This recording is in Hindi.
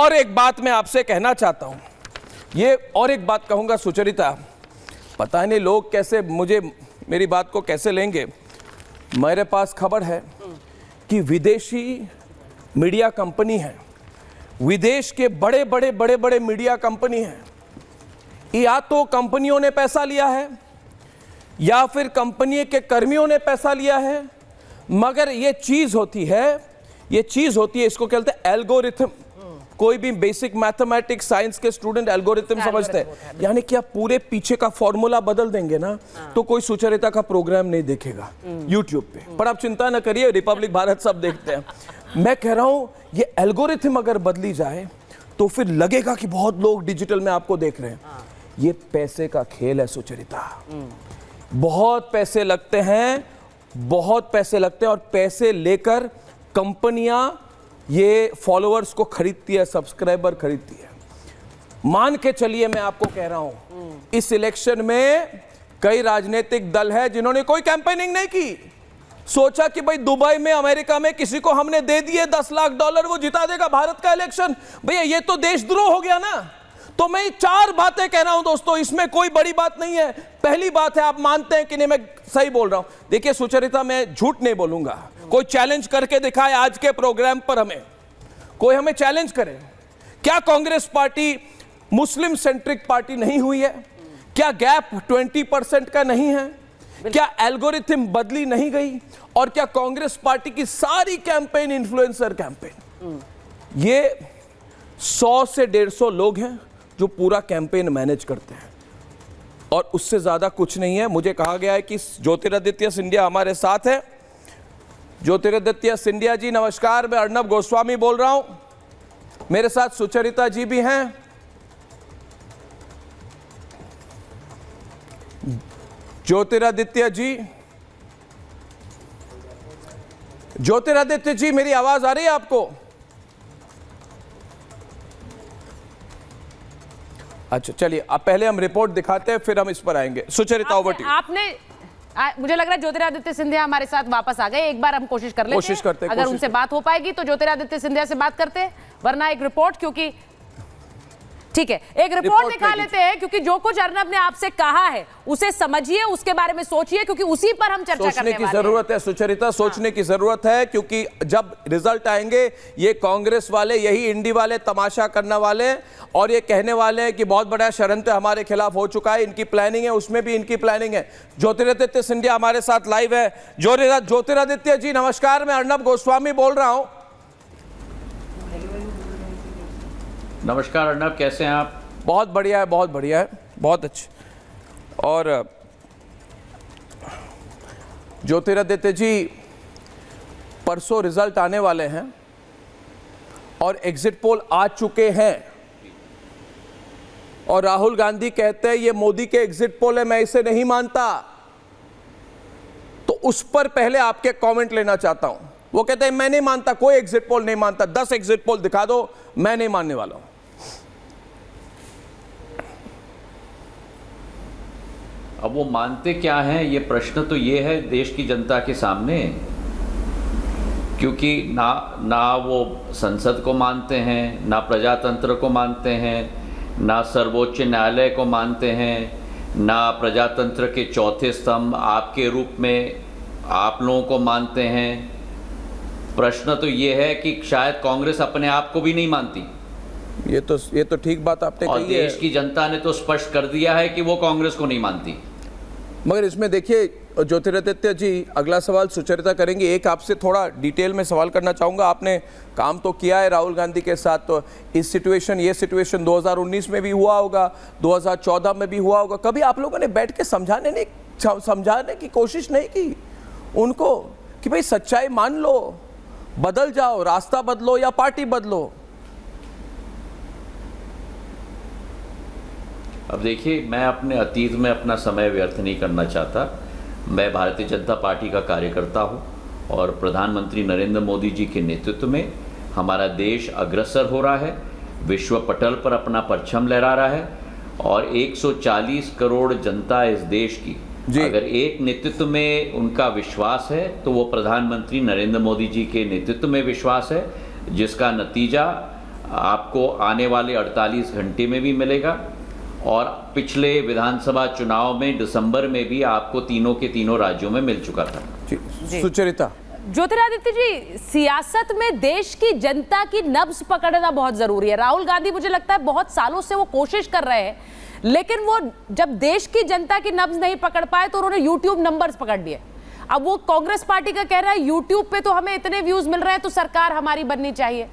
और एक बात मैं आपसे कहना चाहता हूं, ये और एक बात कहूंगा सुचरिता, पता नहीं लोग कैसे मेरी बात को कैसे लेंगे। मेरे पास खबर है कि विदेशी मीडिया कंपनी है, विदेश के बड़े बड़े बड़े बड़े मीडिया कंपनी हैं, या तो कंपनियों ने पैसा लिया है या फिर कंपनी के कर्मियों ने पैसा लिया है, मगर ये चीज होती है, इसको कहते हैं एल्गोरिथम। कोई भी बेसिक मैथमेटिक्स साइंस के स्टूडेंट एल्गोरिथम समझते हैं, यानी कि आप पूरे पीछे का फॉर्मूला बदल देंगे ना तो कोई सुचरिता का प्रोग्राम नहीं देखेगा यूट्यूब पे। पर आप चिंता ना करिए, रिपब्लिक भारत सब देखते हैं। मैं कह रहा हूं ये एल्गोरिथम अगर बदली जाए तो फिर लगेगा कि बहुत लोग डिजिटल में आपको देख रहे हैं। ये पैसे का खेल है सुचरिता, बहुत पैसे लगते हैं, बहुत पैसे लगते हैं, और पैसे लेकर कंपनियां ये फॉलोअर्स को खरीदती है, सब्सक्राइबर खरीदती है। मान के चलिए, मैं आपको कह रहा हूं, इस इलेक्शन में कई राजनीतिक दल है जिन्होंने कोई कैंपेनिंग नहीं की, सोचा कि भाई दुबई में, अमेरिका में किसी को हमने दे दिए $10 लाख, वो जिता देगा भारत का इलेक्शन। भैया ये तो देशद्रोह हो गया ना। तो मैं 4 बातें कह रहा हूं दोस्तों, इसमें कोई बड़ी बात नहीं है। पहली बात है, आप मानते हैं कि नहीं मैं सही बोल रहा हूं? देखिए सुचरिता, मैं झूठ नहीं बोलूंगा। कोई चैलेंज करके दिखाए आज के प्रोग्राम पर, कोई हमें चैलेंज करे। क्या कांग्रेस पार्टी मुस्लिम सेंट्रिक पार्टी नहीं हुई है? क्या गैप 20% का नहीं है? क्या एल्गोरिथम बदली नहीं गई? और क्या कांग्रेस पार्टी की सारी कैंपेन इन्फ्लुएंसर कैंपेन, ये 100 से 150 लोग हैं जो पूरा कैंपेन मैनेज करते हैं, और उससे ज्यादा कुछ नहीं है। मुझे कहा गया है कि ज्योतिरादित्य सिंधिया हमारे साथ है। ज्योतिरादित्य सिंधिया जी नमस्कार, मैं अर्नब गोस्वामी बोल रहा हूं, मेरे साथ सुचरिता जी भी हैं। ज्योतिरादित्य जी, मेरी आवाज आ रही है आपको? अच्छा चलिए, अब पहले हम रिपोर्ट दिखाते हैं, फिर हम इस पर आएंगे। Sucharita over to you. मुझे लग रहा है ज्योतिरादित्य सिंधिया हमारे साथ वापस आ गए। एक बार हम कोशिश करते हैं, अगर उनसे बात हो पाएगी तो ज्योतिरादित्य सिंधिया से बात करते हैं, वरना एक रिपोर्ट, क्योंकि ठीक है एक रिपोर्ट दिखा लेते हैं, क्योंकि जो कुछ अर्नब ने आपसे कहा है उसे समझिए, उसके बारे में सोचिए, क्योंकि उसी पर हम चर्चा करने वाले हैं। सोचने की जरूरत है सुचरिता, सोचने की जरूरत है, क्योंकि जब रिजल्ट आएंगे ये कांग्रेस वाले, यही इंडी वाले तमाशा करने वाले, और ये कहने वाले हैं कि बहुत बड़ा षड्यंत्र हमारे खिलाफ हो चुका है, इनकी प्लानिंग है, उसमें भी इनकी प्लानिंग है। ज्योतिरादित्य सिंधिया हमारे साथ लाइव है। ज्योतिरादित्य जी नमस्कार, मैं अर्नब गोस्वामी बोल रहा हूं। नमस्कार अर्नब, कैसे हैं आप? बहुत बढ़िया है, बहुत बढ़िया है, बहुत अच्छे। और ज्योतिरादित्य जी, परसों रिजल्ट आने वाले हैं और एग्जिट पोल आ चुके हैं, और राहुल गांधी कहते हैं ये मोदी के एग्जिट पोल है, मैं इसे नहीं मानता। तो उस पर पहले आपके कमेंट लेना चाहता हूं। वो कहते हैं मैं नहीं मानता, कोई एग्जिट पोल नहीं मानता, 10 एग्जिट पोल दिखा दो, मैं नहीं मानने वाला हूं। अब वो मानते क्या हैं, ये प्रश्न तो ये है देश की जनता के सामने, क्योंकि ना वो संसद को मानते हैं, ना प्रजातंत्र को मानते हैं, ना सर्वोच्च न्यायालय को मानते हैं, ना प्रजातंत्र के चौथे स्तंभ आपके रूप में आप लोगों को मानते हैं। प्रश्न तो ये है कि शायद कांग्रेस अपने आप को भी नहीं मानती। ये तो ठीक बात आपने कही है, और देश की जनता ने तो स्पष्ट कर दिया है कि वो कांग्रेस को नहीं मानती। मगर इसमें देखिए ज्योतिरादित्य जी, अगला सवाल सुचरिता करेंगे। एक आपसे थोड़ा डिटेल में सवाल करना चाहूँगा। आपने काम तो किया है राहुल गांधी के साथ, तो ये सिचुएशन 2019 में भी हुआ होगा, 2014 में भी हुआ होगा। कभी आप लोगों ने बैठ के समझाने की कोशिश नहीं की उनको कि भाई सच्चाई मान लो, बदल जाओ, रास्ता बदलो या पार्टी बदलो? अब देखिए, मैं अपने अतीत में अपना समय व्यर्थ नहीं करना चाहता। मैं भारतीय जनता पार्टी का कार्यकर्ता हूं, और प्रधानमंत्री नरेंद्र मोदी जी के नेतृत्व में हमारा देश अग्रसर हो रहा है, विश्व पटल पर अपना परचम लहरा रहा है, और 140 करोड़ जनता इस देश की अगर एक नेतृत्व में उनका विश्वास है तो वो प्रधानमंत्री नरेंद्र मोदी जी के नेतृत्व में विश्वास है, जिसका नतीजा आपको आने वाले 48 घंटे में भी मिलेगा, और पिछले विधानसभा चुनाव में दिसंबर में भी आपको तीनों के तीनों राज्यों में मिल चुका था। सुचरिता। ज्योतिरादित्य जी, सियासत में देश की जनता की नब्ज पकड़ना बहुत जरूरी है। राहुल गांधी मुझे लगता है बहुत सालों से वो कोशिश कर रहे हैं, लेकिन वो जब देश की जनता की नब्ज नहीं पकड़ पाए तो उन्होंने यूट्यूब नंबर्स पकड़ लिए। अब वो कांग्रेस पार्टी का कह रहा है यूट्यूब पे तो हमें इतने व्यूज मिल रहे हैं तो सरकार हमारी बननी चाहिए।